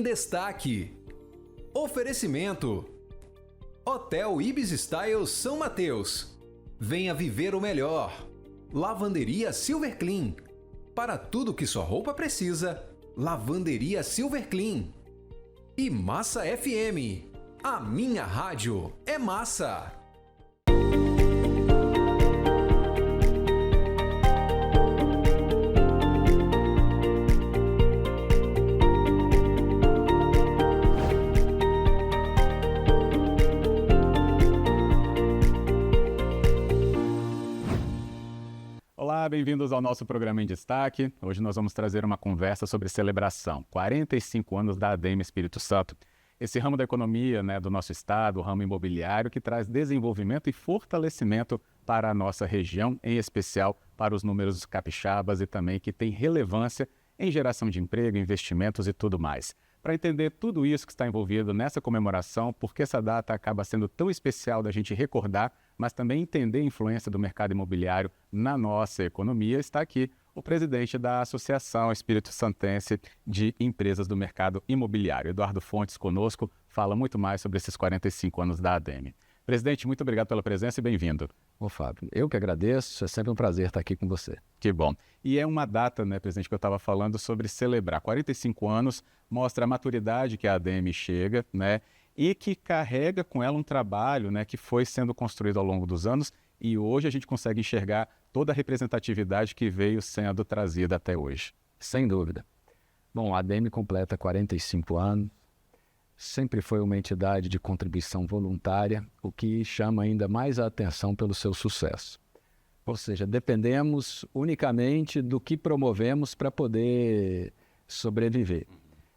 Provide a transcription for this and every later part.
em destaque. Oferecimento: Hotel Ibis Style São Mateus. Venha viver o melhor. Lavanderia Silver Clean. Para tudo que sua roupa precisa, Lavanderia Silver Clean. E Massa FM. A minha rádio é massa. Olá, bem-vindos ao nosso programa em destaque. Hoje nós vamos trazer uma conversa sobre celebração, 45 anos da ADEME Espírito Santo. Esse ramo da economia, do nosso estado, o ramo imobiliário, que traz desenvolvimento e fortalecimento para a nossa região, em especial para os números capixabas e também que tem relevância em geração de emprego, investimentos e tudo mais. Para entender tudo isso que está envolvido nessa comemoração, por que essa data acaba sendo tão especial da gente recordar, mas também entender a influência do mercado imobiliário na nossa economia, está aqui o presidente da Associação Espírito Santense de Empresas do Mercado Imobiliário. Eduardo Fontes conosco, fala muito mais sobre esses 45 anos da ADEME. Presidente, muito obrigado pela presença e bem-vindo. Ô Fábio, eu que agradeço, é sempre um prazer estar aqui com você. Que bom. E é uma data, presidente, que eu estava falando sobre celebrar. 45 anos mostra a maturidade que a ADEME chega, e que carrega com ela um trabalho, que foi sendo construído ao longo dos anos e hoje a gente consegue enxergar toda a representatividade que veio sendo trazida até hoje. Sem dúvida. Bom, a ADEME completa 45 anos, sempre foi uma entidade de contribuição voluntária, o que chama ainda mais a atenção pelo seu sucesso. Ou seja, dependemos unicamente do que promovemos para poder sobreviver.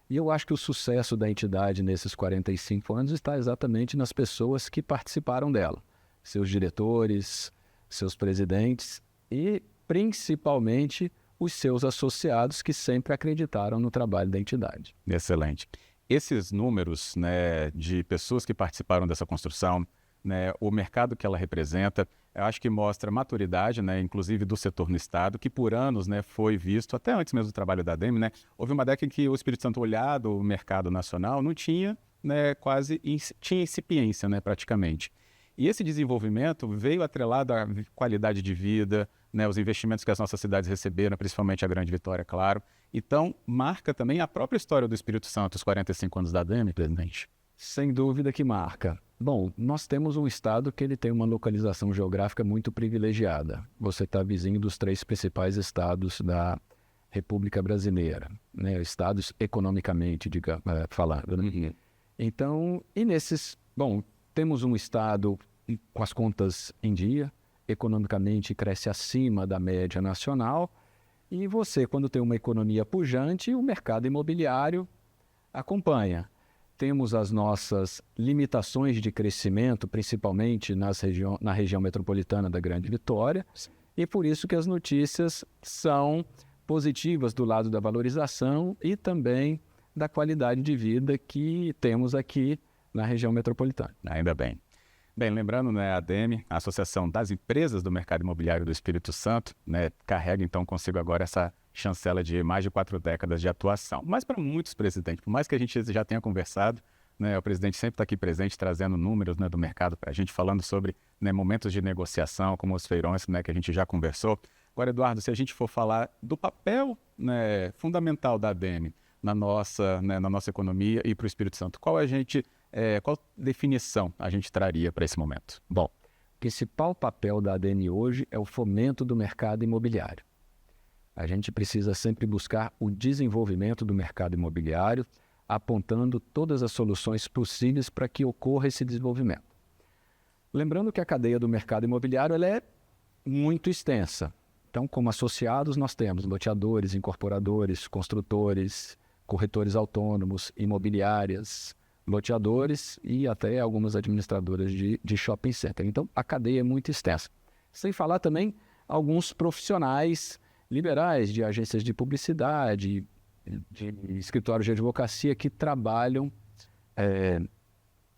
E eu acho que o sucesso da entidade nesses 45 anos está exatamente nas pessoas que participaram dela. Seus diretores, seus presidentes e, principalmente, os seus associados que sempre acreditaram no trabalho da entidade. Excelente. Esses números de pessoas que participaram dessa construção, o mercado que ela representa, eu acho que mostra maturidade, inclusive do setor no Estado, que por anos foi visto, até antes mesmo do trabalho da ADEME, houve uma década em que o Espírito Santo, olhado o mercado nacional, não tinha tinha incipiência praticamente. E esse desenvolvimento veio atrelado à qualidade de vida, os investimentos que as nossas cidades receberam, principalmente a Grande Vitória, claro. Então, marca também a própria história do Espírito Santo, os 45 anos da ADEME, presidente. Sem dúvida que marca. Bom, nós temos um estado que ele tem uma localização geográfica muito privilegiada. Você está vizinho dos 3 principais estados da República Brasileira, estados economicamente, falando. Então, temos um estado com as contas em dia, economicamente cresce acima da média nacional, e você, quando tem uma economia pujante, o mercado imobiliário acompanha. Temos as nossas limitações de crescimento, principalmente na região metropolitana da Grande Vitória, e por isso que as notícias são positivas do lado da valorização e também da qualidade de vida que temos aqui na região metropolitana. Ainda bem. Bem, lembrando, a ADEME, a Associação das Empresas do Mercado Imobiliário do Espírito Santo, carrega então consigo agora essa chancela de mais de 4 décadas de atuação. Mas para muitos presidentes, por mais que a gente já tenha conversado, o presidente sempre está aqui presente, trazendo números do mercado para a gente, falando sobre momentos de negociação, como os feirões, que a gente já conversou. Agora, Eduardo, se a gente for falar do papel fundamental da ADEME na nossa economia e para o Espírito Santo, qual definição a gente traria para esse momento? Bom, o principal papel da ADEME hoje é o fomento do mercado imobiliário. A gente precisa sempre buscar o desenvolvimento do mercado imobiliário, apontando todas as soluções possíveis para que ocorra esse desenvolvimento. Lembrando que a cadeia do mercado imobiliário ela é muito extensa. Então, como associados, nós temos loteadores, incorporadores, construtores, corretores autônomos, imobiliárias, loteadores e até algumas administradoras de shopping center. Então, a cadeia é muito extensa. Sem falar também alguns profissionais liberais de agências de publicidade, de escritórios de advocacia que trabalham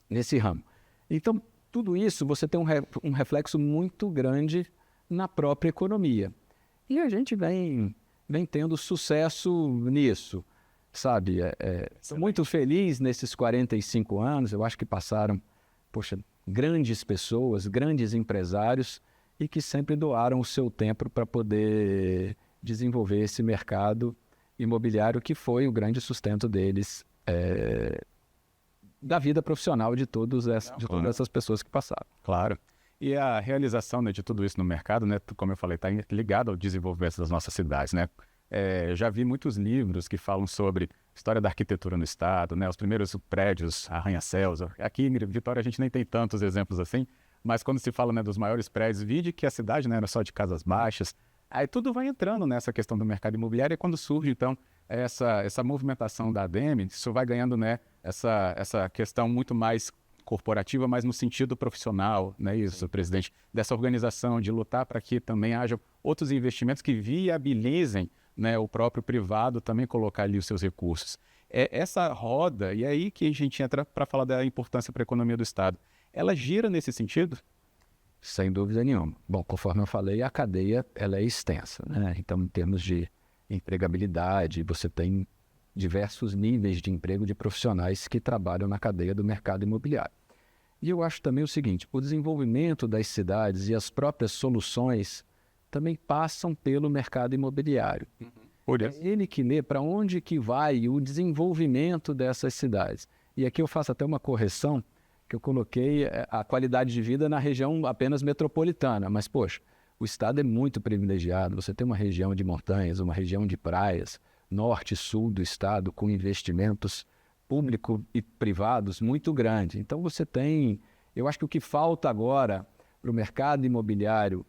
nesse ramo. Então, tudo isso você tem um reflexo muito grande na própria economia. E a gente vem tendo sucesso nisso. sabe? Sou muito feliz nesses 45 anos, eu acho que passaram, poxa, grandes pessoas, grandes empresários e que sempre doaram o seu tempo para poder desenvolver esse mercado imobiliário que foi o grande sustento deles, da vida profissional de todas essas pessoas que passaram. Claro. E a realização, né, de tudo isso no mercado, né, como eu falei, está ligado ao desenvolvimento das nossas cidades, né? Já vi muitos livros que falam sobre história da arquitetura no estado, né, os primeiros prédios, arranha-céus. Aqui em Vitória a gente nem tem tantos exemplos assim, mas quando se fala, né, dos maiores prédios, vide que a cidade, né, era só de casas baixas. Aí tudo vai entrando nessa questão do mercado imobiliário e quando surge, então, essa movimentação da ADEME, isso vai ganhando, né, essa questão muito mais corporativa, mas no sentido profissional, né, isso, presidente, dessa organização, de lutar para que também haja outros investimentos que viabilizem, né, o próprio privado também colocar ali os seus recursos. Essa roda, e é aí que a gente entra para falar da importância para a economia do Estado, ela gira nesse sentido? Sem dúvida nenhuma. Bom, conforme eu falei, a cadeia ela é extensa, né? Então, em termos de empregabilidade, você tem diversos níveis de emprego de profissionais que trabalham na cadeia do mercado imobiliário. E eu acho também o seguinte, o desenvolvimento das cidades e as próprias soluções também passam pelo mercado imobiliário. É ele que lê para onde que vai o desenvolvimento dessas cidades. E aqui eu faço até uma correção, que eu coloquei a qualidade de vida na região apenas metropolitana, mas, poxa, o estado é muito privilegiado, você tem uma região de montanhas, uma região de praias, norte e sul do estado, com investimentos públicos e privados muito grandes. Então você tem, eu acho que o que falta agora para o mercado imobiliário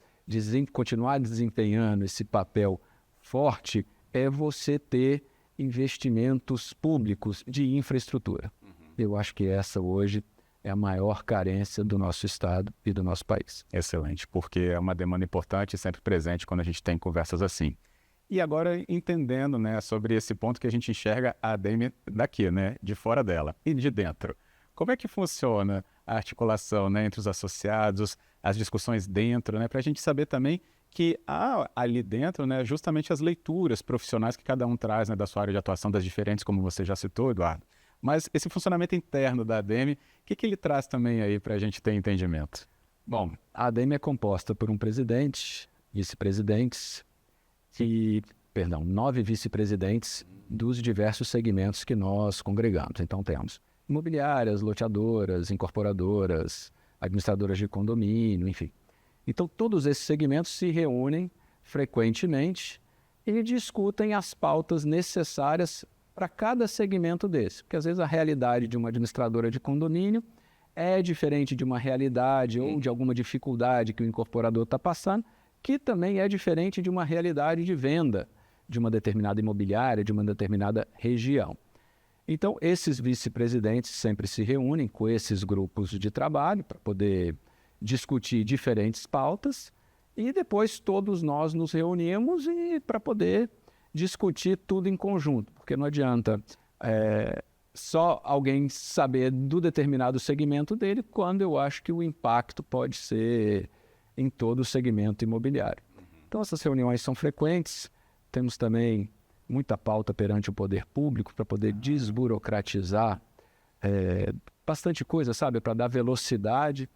continuar desempenhando esse papel forte é você ter investimentos públicos de infraestrutura. Eu acho que essa hoje é a maior carência do nosso estado e do nosso país. Excelente, porque é uma demanda importante e sempre presente quando a gente tem conversas assim. E agora entendendo, né, sobre esse ponto que a gente enxerga a ADEME daqui, né, de fora dela e de dentro. Como é que funciona a articulação, né, entre os associados, as discussões dentro, né, para a gente saber também que há ali dentro, né, justamente as leituras profissionais que cada um traz, né, da sua área de atuação, das diferentes, como você já citou, Eduardo. Mas esse funcionamento interno da ADEME, o que ele traz também aí para a gente ter entendimento? Bom, a ADEME é composta por um presidente, vice-presidentes e, 9 vice-presidentes dos diversos segmentos que nós congregamos. Então temos imobiliárias, loteadoras, incorporadoras, administradoras de condomínio, enfim. Então todos esses segmentos se reúnem frequentemente e discutem as pautas necessárias para cada segmento desse. Porque às vezes a realidade de uma administradora de condomínio é diferente de uma realidade ou de alguma dificuldade que o incorporador está passando, que também é diferente de uma realidade de venda de uma determinada imobiliária, de uma determinada região. Então, esses vice-presidentes sempre se reúnem com esses grupos de trabalho para poder discutir diferentes pautas e depois todos nós nos reunimos para poder discutir tudo em conjunto, porque não adianta só alguém saber do determinado segmento dele, quando eu acho que o impacto pode ser em todo o segmento imobiliário. Então essas reuniões são frequentes, temos também muita pauta perante o poder público para poder desburocratizar bastante coisa, sabe, para dar velocidade.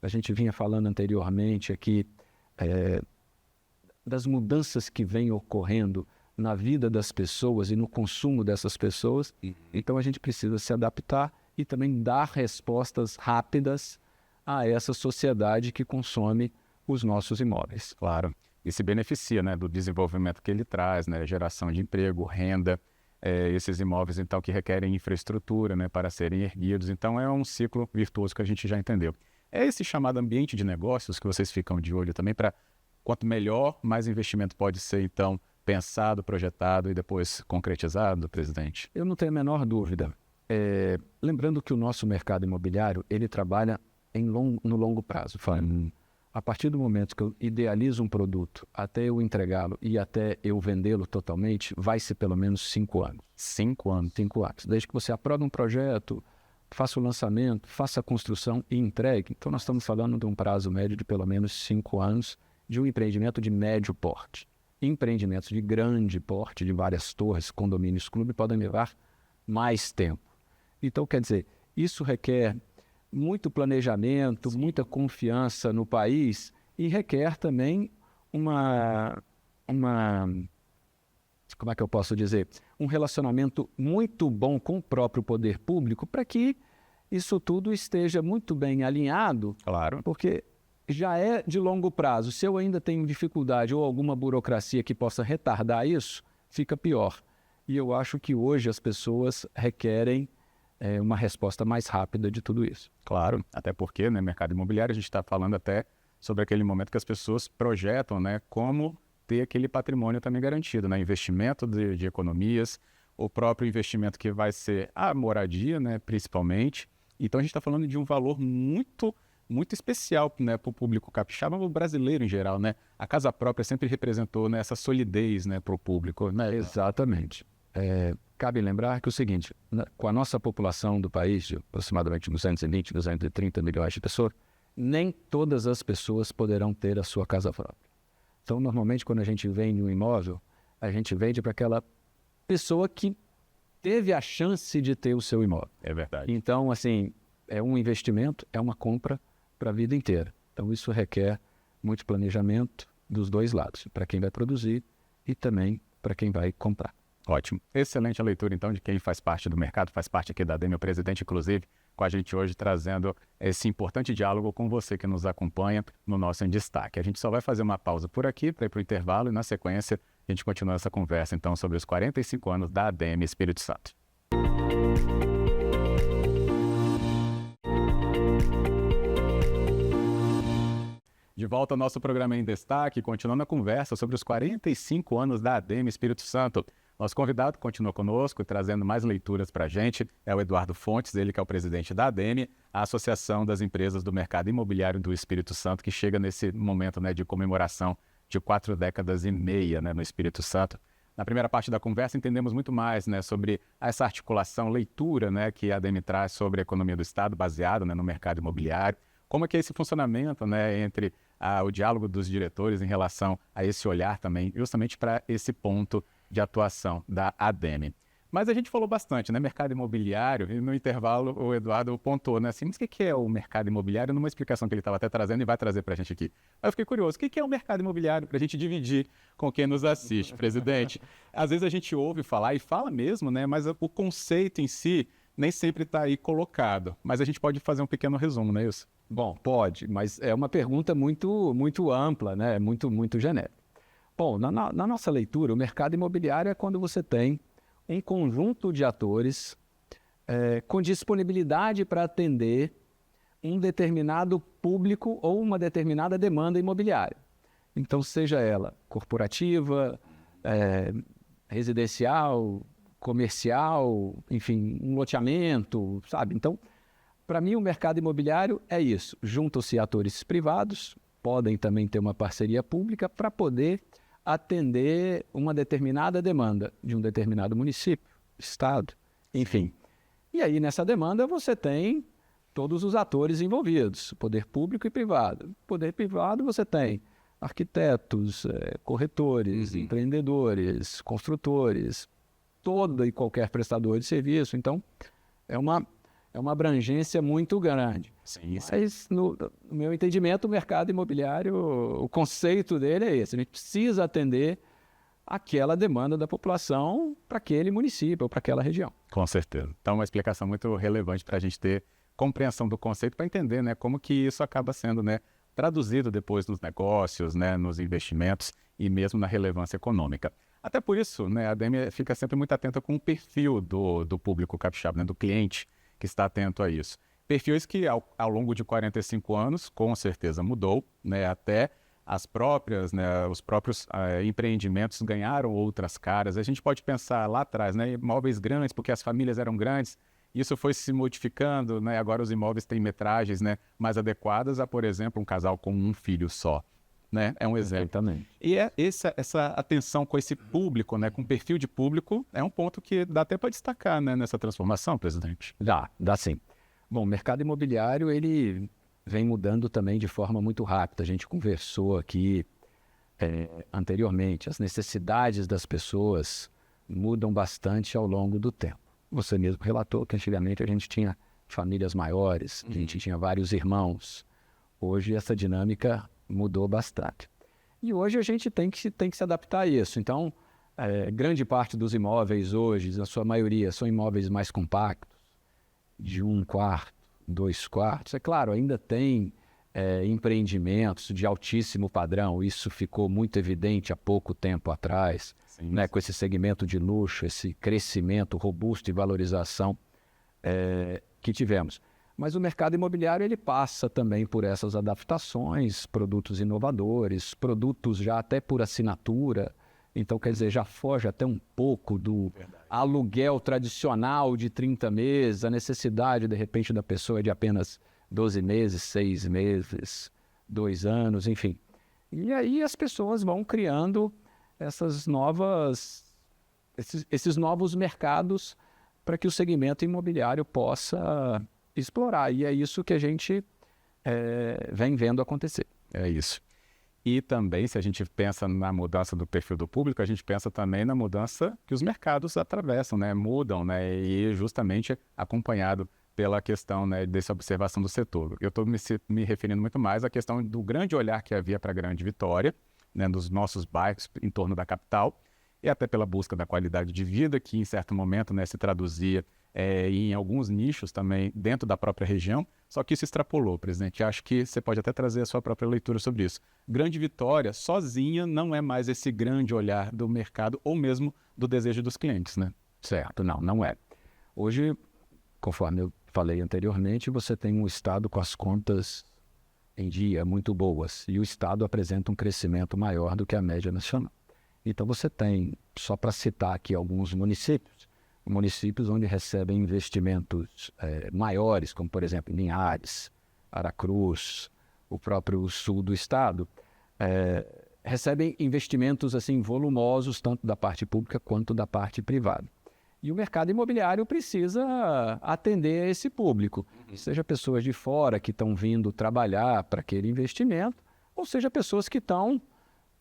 A gente vinha falando anteriormente aqui das mudanças que vêm ocorrendo na vida das pessoas e no consumo dessas pessoas. Então a gente precisa se adaptar e também dar respostas rápidas a essa sociedade que consome os nossos imóveis. Claro. E se beneficia, né, do desenvolvimento que ele traz, né, geração de emprego, renda, esses imóveis então que requerem infraestrutura, né, para serem erguidos. Então é um ciclo virtuoso que a gente já entendeu. É esse chamado ambiente de negócios que vocês ficam de olho também para quanto melhor, mais investimento pode ser então pensado, projetado e depois concretizado, presidente? Eu não tenho a menor dúvida. Lembrando que o nosso mercado imobiliário, ele trabalha no longo prazo, Fábio. A partir do momento que eu idealizo um produto, até eu entregá-lo e até eu vendê-lo totalmente, vai ser pelo menos 5 anos. 5 anos? 5 anos. Desde que você aprova um projeto, faça o lançamento, faça a construção e entregue. Então nós estamos falando de um prazo médio de pelo menos 5 anos de um empreendimento de médio porte. Empreendimentos de grande porte, de várias torres, condomínios, clube, podem levar mais tempo. Então, quer dizer, isso requer muito planejamento, muita confiança no país e requer também como é que eu posso dizer? Um relacionamento muito bom com o próprio poder público para que isso tudo esteja muito bem alinhado. Claro. Porque já é de longo prazo. Se eu ainda tenho dificuldade ou alguma burocracia que possa retardar isso, fica pior. E eu acho que hoje as pessoas requerem uma resposta mais rápida de tudo isso. Claro, até porque, né, mercado imobiliário, a gente está falando até sobre aquele momento que as pessoas projetam, né, como ter aquele patrimônio também garantido, né, investimento de economias, o próprio investimento que vai ser a moradia, né, principalmente. Então a gente está falando de um valor muito especial, né, para o público capixaba, o brasileiro em geral, né? A casa própria sempre representou, né, essa solidez, né, para o público, né? Exatamente. Cabe lembrar que é o seguinte, com a nossa população do país, de aproximadamente 220, 230 milhões de pessoas, nem todas as pessoas poderão ter a sua casa própria. Então, normalmente, quando a gente vende um imóvel, a gente vende para aquela pessoa que teve a chance de ter o seu imóvel. É verdade. Então, assim, é um investimento, é uma compra para a vida inteira. Então, isso requer muito planejamento dos dois lados, para quem vai produzir e também para quem vai comprar. Ótimo. Excelente a leitura, então, de quem faz parte do mercado, faz parte aqui da ADEME, o presidente, inclusive, com a gente hoje, trazendo esse importante diálogo com você que nos acompanha no nosso Em Destaque. A gente só vai fazer uma pausa por aqui para ir para o intervalo e, na sequência, a gente continua essa conversa, então, sobre os 45 anos da ADEME Espírito Santo. De volta ao nosso programa Em Destaque, continuando a conversa sobre os 45 anos da ADEME Espírito Santo. Nosso convidado continua conosco, trazendo mais leituras para a gente, é o Eduardo Fontes, ele que é o presidente da ADEME, a Associação das Empresas do Mercado Imobiliário do Espírito Santo, que chega nesse momento, né, de comemoração de 4 décadas e meia, né, no Espírito Santo. Na primeira parte da conversa entendemos muito mais, né, sobre essa articulação, leitura, né, que a ADEME traz sobre a economia do Estado, baseada, né, no mercado imobiliário, como é que é esse funcionamento, né, entre o diálogo dos diretores em relação a esse olhar também, justamente para esse ponto de atuação da ADEME. Mas a gente falou bastante, né? Mercado imobiliário, e no intervalo o Eduardo pontuou, né? Assim, mas o que é o mercado imobiliário? Numa explicação que ele estava até trazendo e vai trazer para a gente aqui. Aí eu fiquei curioso, o que é o mercado imobiliário? Para a gente dividir com quem nos assiste, presidente. Às vezes a gente ouve falar, e fala mesmo, né? Mas o conceito em si nem sempre está aí colocado. Mas a gente pode fazer um pequeno resumo, não é isso? Bom, pode, mas é uma pergunta muito ampla, né? Muito genérica. Bom, na nossa leitura, o mercado imobiliário é quando você tem um conjunto de atores com disponibilidade para atender um determinado público ou uma determinada demanda imobiliária. Então, seja ela corporativa, residencial, comercial, enfim, um loteamento, sabe? Então, para mim, o mercado imobiliário é isso. Juntam-se atores privados, podem também ter uma parceria pública para poder atender uma determinada demanda de um determinado município, estado, enfim. E aí, nessa demanda, você tem todos os atores envolvidos, poder público e privado. Poder privado, você tem arquitetos, corretores, empreendedores, construtores, todo e qualquer prestador de serviço. Então, é uma abrangência muito grande. Sim. Mas, no meu entendimento, o mercado imobiliário, o conceito dele é esse. A gente precisa atender aquela demanda da população para aquele município ou para aquela região. Com certeza. Então, uma explicação muito relevante para a gente ter compreensão do conceito, para entender, né, como que isso acaba sendo, né, traduzido depois nos negócios, né, nos investimentos e mesmo na relevância econômica. Até por isso, né, a ADEME fica sempre muito atenta com o perfil do público capixaba, né, do cliente que está atento a isso. Perfis que, ao longo de 45 anos, com certeza mudou, né, até as próprias, né, os próprios empreendimentos ganharam outras caras. A gente pode pensar lá atrás, né, imóveis grandes, porque as famílias eram grandes, isso foi se modificando, né, agora os imóveis têm metragens, né, mais adequadas a, por exemplo, um casal com um filho só. Né? É um exemplo. Exatamente. E essa atenção com esse público, né, com perfil de público, é um ponto que dá até para destacar, né, nessa transformação, presidente. Dá sim. Bom, o mercado imobiliário ele vem mudando também de forma muito rápida. A gente conversou aqui anteriormente, as necessidades das pessoas mudam bastante ao longo do tempo. Você mesmo relatou que antigamente a gente tinha famílias maiores, a gente tinha vários irmãos. Hoje essa dinâmica mudou bastante. E hoje a gente tem que se adaptar a isso. Então, grande parte dos imóveis hoje, a sua maioria, são imóveis mais compactos, de 1 quarto, 2 quartos. É claro, ainda tem empreendimentos de altíssimo padrão. Isso ficou muito evidente há pouco tempo atrás, Sim, né, com esse segmento de luxo, esse crescimento robusto e valorização que tivemos. Mas o mercado imobiliário ele passa também por essas adaptações, produtos inovadores, produtos já até por assinatura. Então, quer dizer, já foge até um pouco do aluguel tradicional de 30 meses, a necessidade, de repente, da pessoa é de apenas 12 meses, 6 meses, 2 anos, enfim. E aí as pessoas vão criando esses novos mercados para que o segmento imobiliário possa explorar. E é isso que a gente vem vendo acontecer. É isso. E também, se a gente pensa na mudança do perfil do público, a gente pensa também na mudança que os mercados atravessam, né? Mudam, né? E justamente acompanhado pela questão, né, dessa observação do setor. Eu estou me referindo muito mais à questão do grande olhar que havia para a Grande Vitória, né, nos nossos bairros em torno da capital, e até pela busca da qualidade de vida, que em certo momento, né, se traduzia em alguns nichos também dentro da própria região, só que isso extrapolou, presidente. Acho que você pode até trazer a sua própria leitura sobre isso. Grande Vitória, sozinha, não é mais esse grande olhar do mercado ou mesmo do desejo dos clientes, né? Certo, não é. Hoje, conforme eu falei anteriormente, você tem um estado com as contas em dia muito boas e o estado apresenta um crescimento maior do que a média nacional. Então você tem, só para citar aqui alguns municípios onde recebem investimentos maiores, como por exemplo Linhares, Aracruz, o próprio sul do estado, recebem investimentos assim volumosos tanto da parte pública quanto da parte privada. E o mercado imobiliário precisa atender a esse público, seja pessoas de fora que estão vindo trabalhar para aquele investimento, ou seja pessoas que estão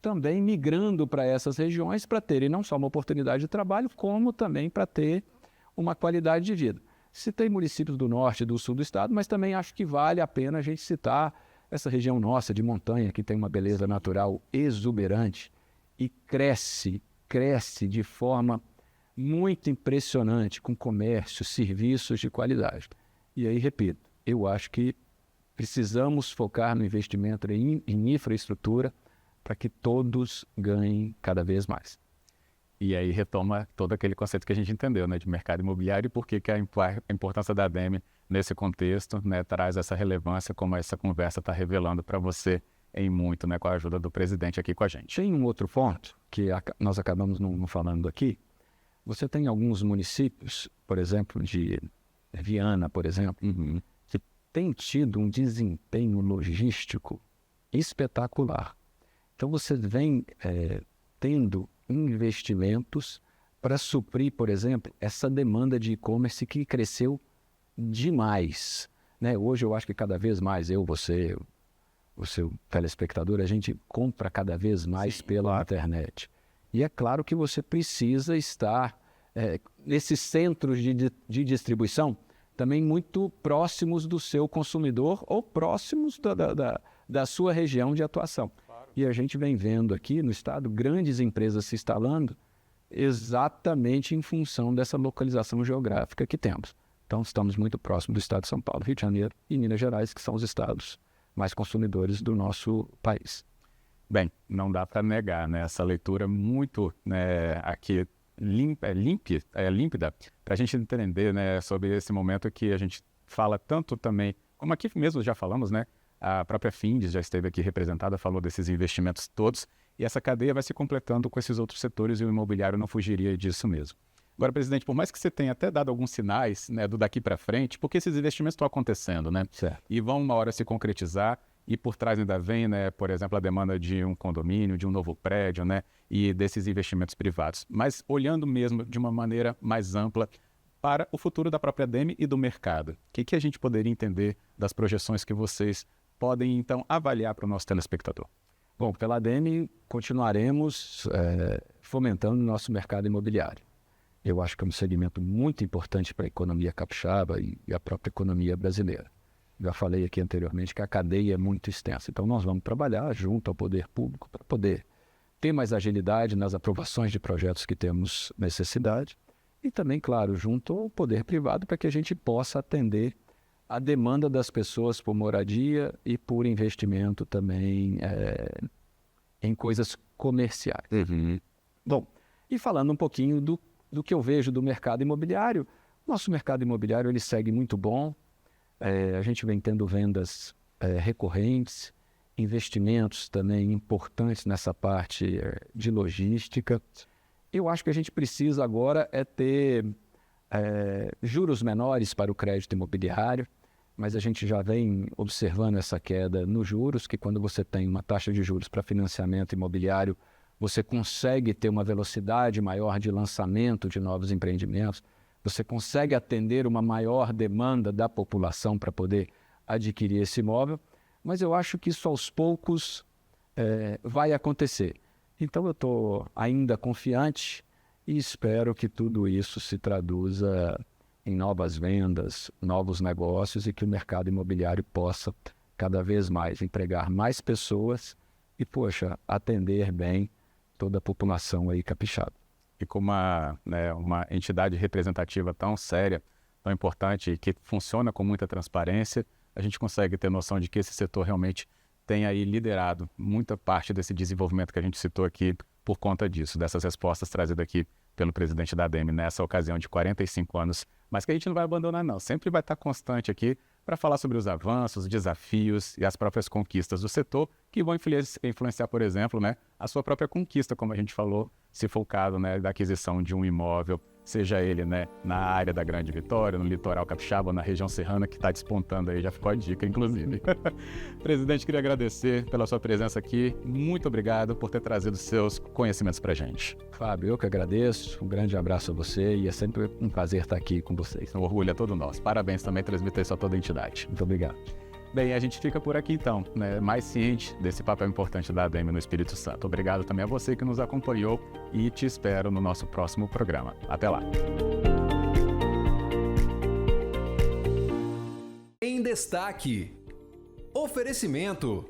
também migrando para essas regiões para terem não só uma oportunidade de trabalho, como também para ter uma qualidade de vida. Citei municípios do norte e do sul do estado, mas também acho que vale a pena a gente citar essa região nossa de montanha, que tem uma beleza natural exuberante e cresce de forma muito impressionante, com comércio, serviços de qualidade. E aí, repito, eu acho que precisamos focar no investimento em infraestrutura para que todos ganhem cada vez mais. E aí retoma todo aquele conceito que a gente entendeu, né, de mercado imobiliário e por que a importância da ADEME nesse contexto, né, traz essa relevância, como essa conversa está revelando para você em muito, né, com a ajuda do presidente aqui com a gente. Tem um outro ponto que nós acabamos não falando aqui. Você tem alguns municípios, por exemplo, de Viana, por exemplo, que tem tido um desempenho logístico espetacular. Então você vem tendo investimentos para suprir, por exemplo, essa demanda de e-commerce que cresceu demais, né? Hoje eu acho que cada vez mais você, o seu telespectador, a gente compra cada vez mais pela internet. E é claro que você precisa estar nesses centros de distribuição também muito próximos do seu consumidor ou próximos da sua região de atuação. Claro. E a gente vem vendo aqui no estado grandes empresas se instalando exatamente em função dessa localização geográfica que temos. Então estamos muito próximos do estado de São Paulo, Rio de Janeiro e Minas Gerais, que são os estados mais consumidores do nosso país. Bem, não dá para negar, né, essa leitura muito, né, aqui límpida, para a gente entender, né, sobre esse momento que a gente fala tanto também, como aqui mesmo já falamos, né, a própria Findes já esteve aqui representada, falou desses investimentos todos, e essa cadeia vai se completando com esses outros setores e o imobiliário não fugiria disso mesmo. Agora, presidente, por mais que você tenha até dado alguns sinais, né, do daqui para frente, porque esses investimentos estão acontecendo, né? Certo. E vão uma hora se concretizar, e por trás ainda vem, né, por exemplo, a demanda de um condomínio, de um novo prédio, né, e desses investimentos privados. Mas olhando mesmo de uma maneira mais ampla para o futuro da própria ADEME e do mercado, o que a gente poderia entender das projeções que vocês podem, então, avaliar para o nosso telespectador? Bom, pela ADM continuaremos fomentando o nosso mercado imobiliário. Eu acho que é um segmento muito importante para a economia capixaba e a própria economia brasileira. Já falei aqui anteriormente que a cadeia é muito extensa, então nós vamos trabalhar junto ao poder público para poder ter mais agilidade nas aprovações de projetos que temos necessidade e também, claro, junto ao poder privado para que a gente possa atender a demanda das pessoas por moradia e por investimento também em coisas comerciais. Bom, e falando um pouquinho do que eu vejo do mercado imobiliário, nosso mercado imobiliário ele segue muito bom, a gente vem tendo vendas recorrentes, investimentos também importantes nessa parte de logística. Eu acho que a gente precisa agora ter juros menores para o crédito imobiliário, mas a gente já vem observando essa queda nos juros, que quando você tem uma taxa de juros para financiamento imobiliário, você consegue ter uma velocidade maior de lançamento de novos empreendimentos, você consegue atender uma maior demanda da população para poder adquirir esse imóvel, mas eu acho que isso aos poucos vai acontecer. Então eu estou ainda confiante e espero que tudo isso se traduza em novas vendas, novos negócios e que o mercado imobiliário possa cada vez mais empregar mais pessoas e, atender bem toda a população aí capixaba. E com uma entidade representativa tão séria, tão importante e que funciona com muita transparência, a gente consegue ter noção de que esse setor realmente tem aí liderado muita parte desse desenvolvimento que a gente citou aqui por conta disso, dessas respostas trazidas aqui pelo presidente da ADM nessa ocasião de 45 anos, mas que a gente não vai abandonar não, sempre vai estar constante aqui para falar sobre os avanços, desafios e as próprias conquistas do setor que vão influenciar, por exemplo, a sua própria conquista, como a gente falou, se for o caso da aquisição de um imóvel, seja ele na área da Grande Vitória, no litoral capixaba, ou na região serrana, que está despontando aí, já ficou a dica, inclusive. Presidente, queria agradecer pela sua presença aqui, muito obrigado por ter trazido seus conhecimentos para a gente. Fábio, eu que agradeço, um grande abraço a você e é sempre um prazer estar aqui com vocês. O orgulho é todo nosso, parabéns também, transmitir isso a toda a entidade. Muito obrigado. Bem, a gente fica por aqui então, mais ciente desse papel importante da ADM no Espírito Santo. Obrigado também a você que nos acompanhou e te espero no nosso próximo programa. Até lá! Em destaque, oferecimento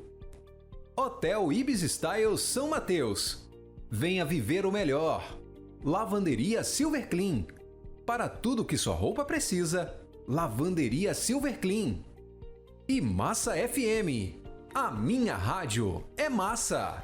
Hotel Ibis Style São Mateus. Venha viver o melhor. Lavanderia Silver Clean. Para tudo que sua roupa precisa, Lavanderia Silver Clean. E Massa FM. A minha rádio é massa.